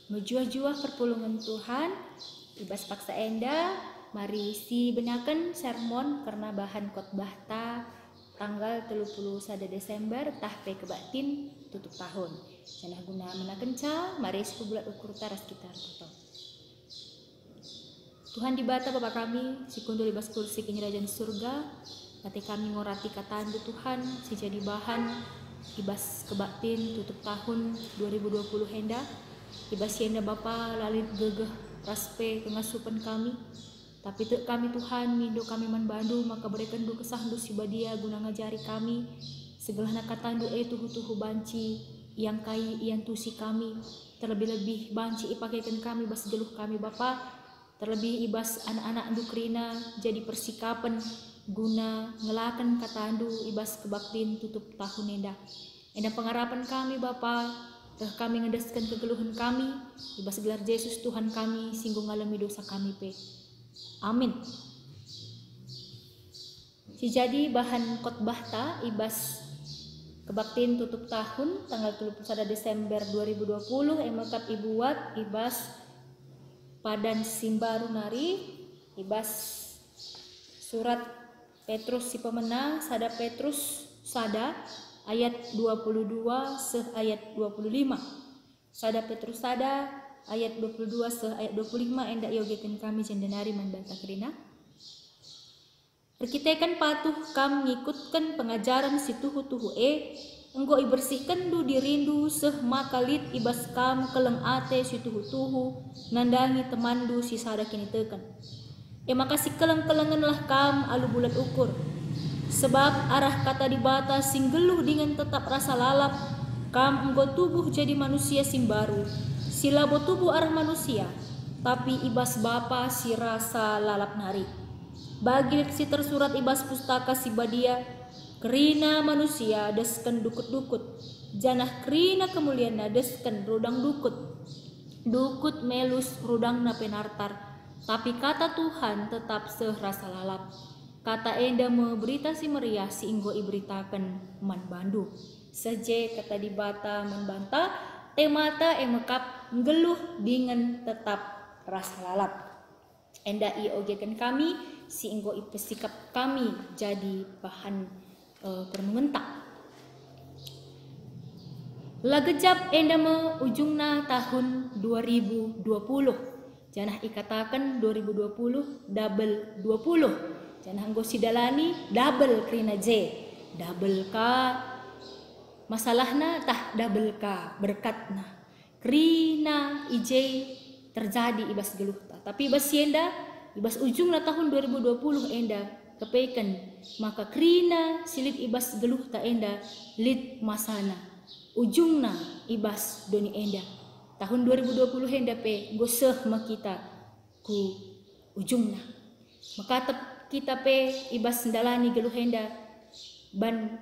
Menjuah-juah perpulungan Tuhan, ibas paksa enda, mari si benakan sermon karena bahan khotbah ta tanggal 31 Desember tahpe kebatin tutup tahun. Janah guna menaken ca, mari si bulat ukur taras kita tutup. Tuhan dibata Bapa kami, si kundur ibas kursi kerajaan surga, hati kami ngorati katandu Tuhan, si jadi bahan ibas kebatin tutup tahun 2020 henda. Ibas yenda Bapa lalit gegeh raspe kengasupan kami. Tapi tek kami Tuhan mindo kami manbandu maka berikan du kesah du sibadia guna ngajari kami segala nakatandu tuhu-tuhu banci yang kai yang tusi kami terlebih-lebih banci ipakaikan kami bas geluh kami Bapa terlebih ibas anak-anak dukrina jadi persikapan guna ngelakan katandu ibas kebaktin tutup tahun enda pengharapan kami Bapa. Kami ngedeskan kegeluhan kami, ibas gelar Yesus Tuhan kami, singgung ngalami dosa kami pe. Amin. Si jadi bahan khotbah ta ibas kebaktin tutup tahun tanggal 31 Desember 2020 emakap ibuat ibas padan simbaru nari ibas surat Petrus si pemenang sada Petrus sada ayat 22 ayat 25. Sada Petrus sada ayat 22 ayat 25 endak yogekan kami jendenari membantah kerina. Perkitekan patuh kam ngikutkan pengajaran si tuhu-tuhu enggo ibersihkan du dirindu makalit ibas kam keleng ate si tuhu-tuhu nandangi temandu si sada kini tekan. Makasih keleng-kelenganlah kam alu bulat ukur. Sebab arah kata dibata singgeluh dengan tetap rasa lalap kam enggo tubuh jadi manusia simbaru silabo tubuh arah manusia tapi ibas Bapa si rasa lalap nari bagi si tersurat ibas pustaka si badia kerina manusia desken dukut-dukut janah kerina kemuliaan desken rudang dukut melus rudang na penartar tapi kata Tuhan tetap serasa lalap. Kata enda berita si meriah si inggo iberitakan man bandu. Seje kata dibata membantah temata emekap ngeluh dengan tetap rasa lalap. Enda iogekan kami si inggo ipesikap kami jadi bahan permentak. Lagejap enda ujungna tahun 2020. Janah ikatakan 2020 double 20. Jangan anggo sidalani double krina J double ka masalahna tah double ka berkatna krina IJ terjadi ibas geluh ta tapi ibas yenda ibas ujungna tahun 2020 enda kepeken maka krina silit ibas geluh ta enda lit masana ujungna ibas doni enda tahun 2020 enda pe goseh makita ku ujungna maka kita pe ibas ndalani geluh henda ban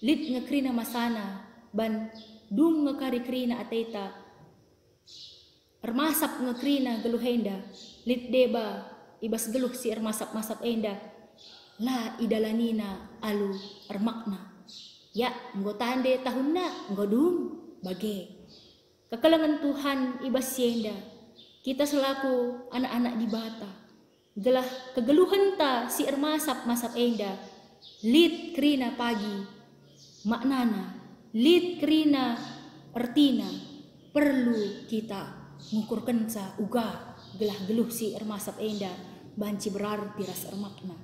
lit ngekrina masana ban dung ngekari krina ateta ermasap ngekrina geluh henda lit deba ibas geluh si ermasap-masap enda la idalanina alu ermakna ya nggo tande tahunna nggo dung bage kekelengan Tuhan ibas yenda kita selaku anak-anak dibata gelah kegeluhan ta si ermasap-masap enda lit krina pagi maknana lit krina ertina perlu kita ngukur kenca uga gelah geluh si ermasap enda banci berarti ras ermakna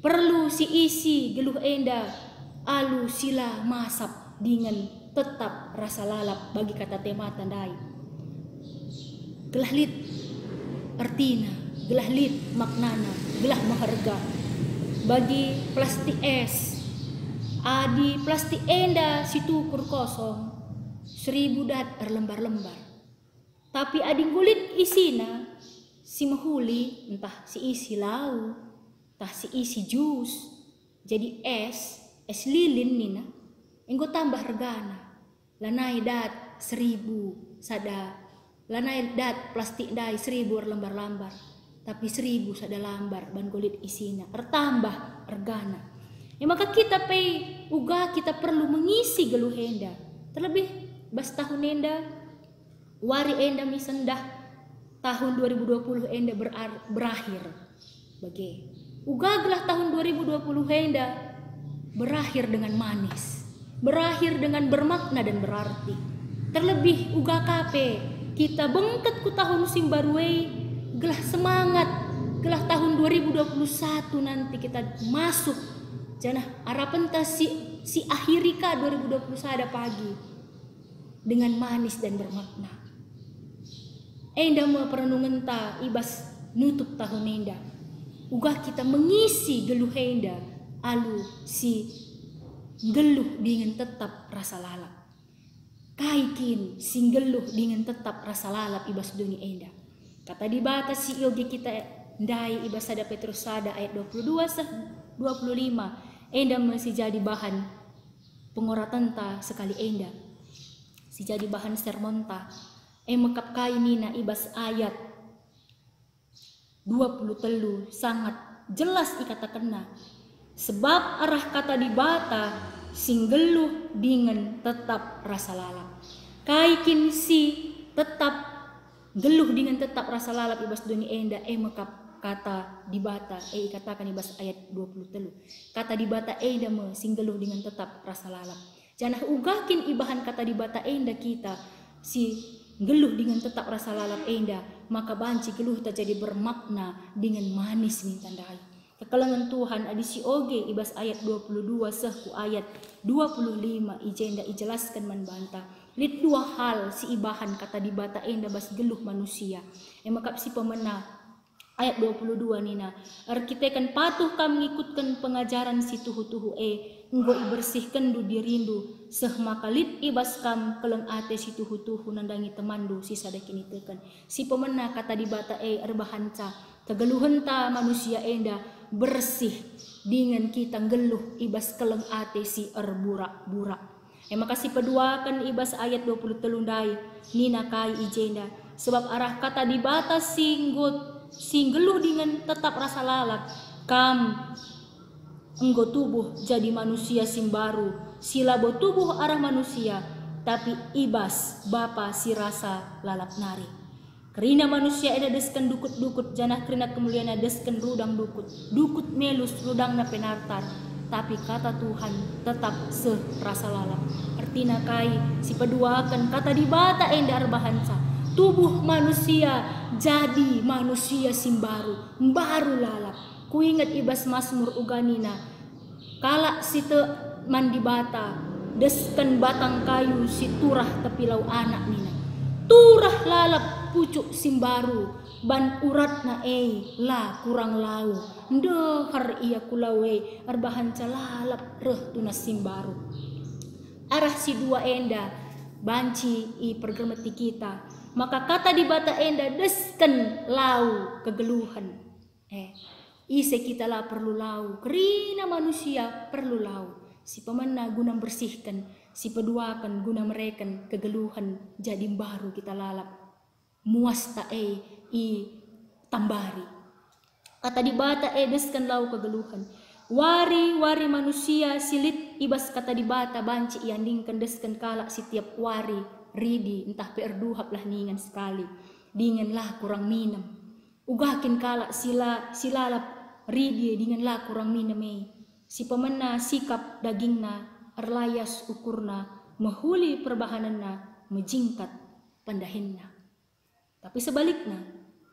perlu si isi geluh enda alu sila masap dengan tetap rasa lalap bagi kata tema tandai gelah lit ertina gelah lit maknana gelah maharga bagi plastik es adi plastik enda situ kur kosong 1000 dat erlembar-lembar tapi adi kulit isina si mahuli entah si isi lau entah si isi jus jadi es lilin nina enggo tambah regana lanai dat 1000 sada lanai dat plastik dai 1000 erlembar-lembar tapi 1000 sada lambar ban kulit isina ertambah ergana maka kita pe uga kita perlu mengisi geluh henda terlebih bas tahun enda Wari enda misendah tahun 2020 enda berakhir. Bagi ugaglah tahun 2020 enda berakhir dengan manis, berakhir dengan bermakna dan berarti. Terlebih uga kape kita bengket ku tahun simbarwei, gelah semangat, gelah tahun 2021 nanti kita masuk. Janah harapan ta si akhiri ka 2021 ada pagi dengan manis dan bermakna. Enda mau perenungan ta ibas nutup tahun enda. Uga kita mengisi geluh enda alu si geluh dengan tetap rasa lalap. Kaikin si geluh dengan tetap rasa lalap ibas dunia enda. Kata di batas si yogi kita ndai ibas ada Petrus ada ayat 22-25. Enda masih jadi bahan pengoratan ta sekali enda. Si jadi bahan sermon ta. Mekap kai nina ibas ayat 23 sangat jelas ikata kena. Sebab arah kata di bata singgeluh dengan tetap rasa lalap. Kaikin si tetap geluh dengan tetap rasa lalap ibas dunia enda mekap kata di bata katakan ibas ayat 23. Kata di bata enda me singgeluh dengan tetap rasa lalap. Janah ugakin ibahan kata di bata enda kita si geluh dengan tetap rasa lalap enda, maka banci geluh tak jadi bermakna dengan manis mintandai. Kekalangan Tuhan adi si oge ibas ayat 22 sehku ayat 25 ijenda ijelaskan membantah. Lid dua hal si ibahan kata di bata enda bas geluh manusia. Makap si pemena ayat 22 nina. Kita kan patuh kam mengikutkan pengajaran si tuhu-tuhu enggo ibersihkan du dirindu seh makalit ibas kam keleng ate si tuhu-tuhu nandangi temandu si sadakin itekan. Si pemena kata di bata erbahanca kegeluhan ta manusia enda bersih dengan kita geluh ibas keleng ate si burak-burak. Makasih peduakan ibas ayat 23 dai nina kai ijenda sebab arah kata di bata singgeluh dengan tetap rasa lalap kam enggo tubuh jadi manusia simbaru silabo tubuh arah manusia tapi ibas bapa si rasa lalap nari. Kerina manusia eda desken dukut-dukut janah kerina kemuliaan desken rudang dukut melus rudang na penartar tapi kata Tuhan tetap serasa lalap. Artina kai si peduakan kata di bata endar bahansa tubuh manusia jadi manusia simbaru baru lalap. Kuingat ibas Mazmur uganina kala si te mandi bata desken batang kayu si turah tepilau anak nina turah lalap pucuk simbaru ban uratna la kurang lau ndehar ia kulawe arbahan calalap reh tunas simbaru. Arah si dua enda banci i pergermeti kita maka kata di bata enda desken lau kegeluhan ise kita lah perlu lau kerina manusia perlu lau si pemena guna bersihkan si peduakan guna mereken kegeluhan jadi baru kita lalap muasta i tambari. Kata di bata deskan lau kegeluhan wari manusia silit ibas kata di bata banci iandingkan deskan kalak setiap wari ridi entah perduhap lah ningan sekali dingin lah kurang minum ugakin kalak silalap ridi dingin lah kurang minum si pemena sikap dagingna erlayas ukurna mehuli perbahananna mejingkat pandahinna. Tapi sebaliknya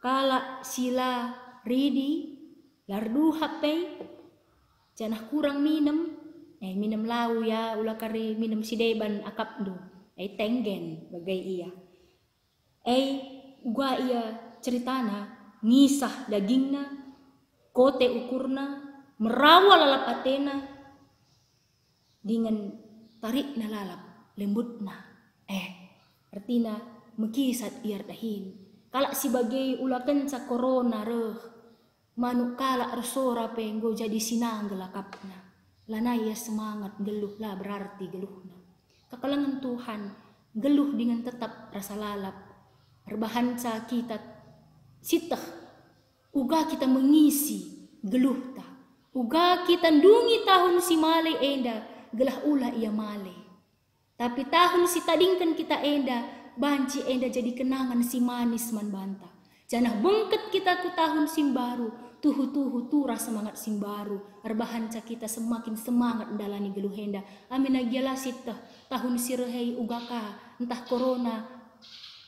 kalak sila ridi lardu hape janah kurang minum minum lau ya ulah kari minum sideban akap do tenggen bagai iya gua iya ceritana ngisah dagingna kote ukurna merawal lalap atena dengan tarik na lalap lembutna artina mekisat iar dahin kalak sebagai ulakan sa corona reh manuk kalak resora penggo jadi sinang gelakapna lanaya semangat geluh lah berarti geluhna. Kekalangan Tuhan geluh dengan tetap rasa lalap berbahansa kita sitah uga kita mengisi geluh ta uga kita ndungi tahun si male enda gelah ulah ia male tapi tahun si tadingkan kita enda banci enda jadi kenangan si manis man banta. Janah bengket kita ku tahun simbaru, tuhu turah semangat simbaru. Arbahanca kita semakin semangat dalani geluh enda. Amin agiala sita tahun sirehei ugaka, entah corona,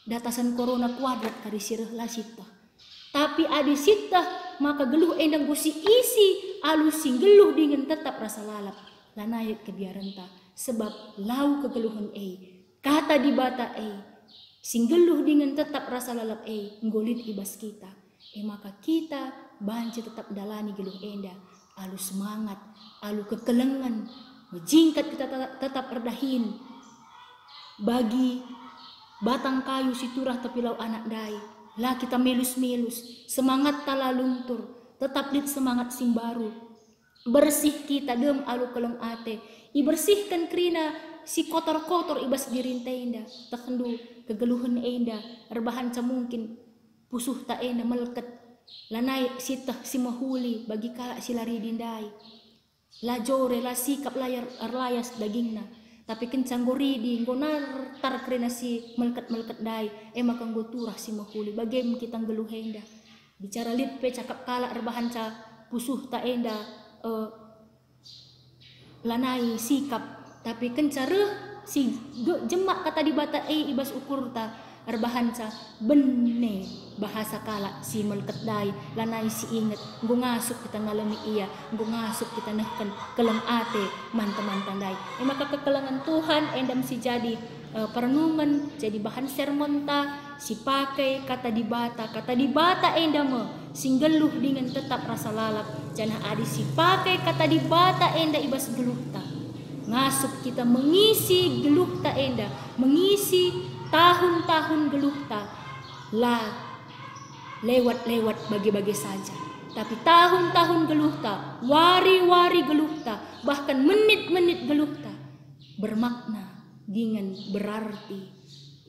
datasan corona kuadrat kari sireh lah sita. Tapi adi sita maka geluh endang gusi isi alusi geluh dingin tetap rasa lalap. Lanayat kebiaranta sebab lau kegeluhan kata di bata sing geluh dingin tetap rasa lalap ngolit ibas kita. Maka kita banci tetap dalani geluh enda alu semangat, alu kekelengan, jingkat kita tetap erdahin bagi batang kayu siturah tapi lau anak dai lah kita melus-melus semangat tala luntur tetap lit semangat simbaru. Bersih kita dem alu keleng ate ibersihkan krina si kotor-kotor ibas dirinta enda tekendu kegeluhan enda erbahan mungkin pusuh ta enda meleket lanai sitah si mahuli bagi kalak si lari dindai la jore la sikap layar erlayas dagingna tapi kencang goridi ngonar tar krina si meleket dai maka turah si mahuli bagem kita geluh enda bicara lit pe cakap kalak erbahan pusuh ta enda lanai sikap tapi kencareh si jemak kata di bata ibas ukur ta erbahanca benne bahasa kalak si melket dai lanai si inget nggo ngasuk kita ngalami iya nggo ngasuk kita nehken keleng ate mantan dai maka kekelengan Tuhan endam si jadi perenungan jadi bahan sermon ta si pakai kata di bata endam sing geluh dengan tetap rasa lalap janah adi si pakai kata di bata enda ibas geluh ta ngasup kita mengisi geluh ta enda mengisi tahun-tahun geluh ta lah lewat bagi-bagi saja tapi tahun-tahun geluh ta wari-wari geluh ta bahkan menit-menit geluh ta bermakna dengan berarti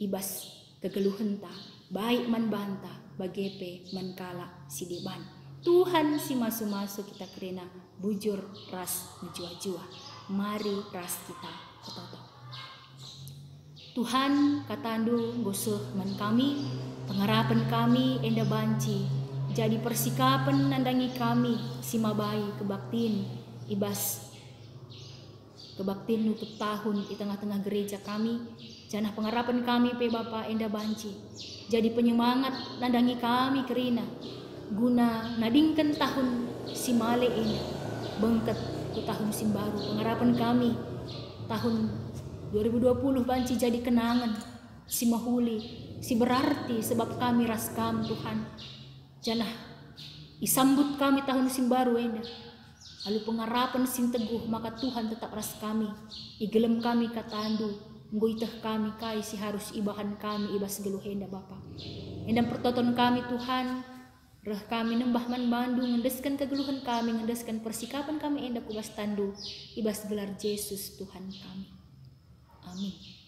ibas kegeluhan ta baik man banta bagepe man kala si deban Tuhan si masu-masu kita kerena bujur ras menjua-jua mari ras kita ketoto Tuhan katandu gosuh man kami pengharapan kami enda banci jadi persikapan nandangi kami si mabai kebaktin ibas kebaktin nutup tahun di tengah-tengah gereja kami janah pengharapan kami pe Bapa enda banci jadi penyemangat nandangi kami kerina guna nadingkan tahun si male ini bengket ke tahun simbaru pengharapan kami tahun 2020 banci jadi kenangan si mahuli si berarti sebab kami ras kam Tuhan janah isambut kami tahun simbaru enda lalu pengharapan sing teguh maka Tuhan tetap ras kami igelem kami katandu nggoitah kami kai si harus ibahan kami ibas geluh enda Bapa endam pertoton kami Tuhan reh kami nembah man bandu ngendeskan kegeluhan kami ngendeskan persikapan kami enda kubas tandu ibas gelar Yesus Tuhan kami amin.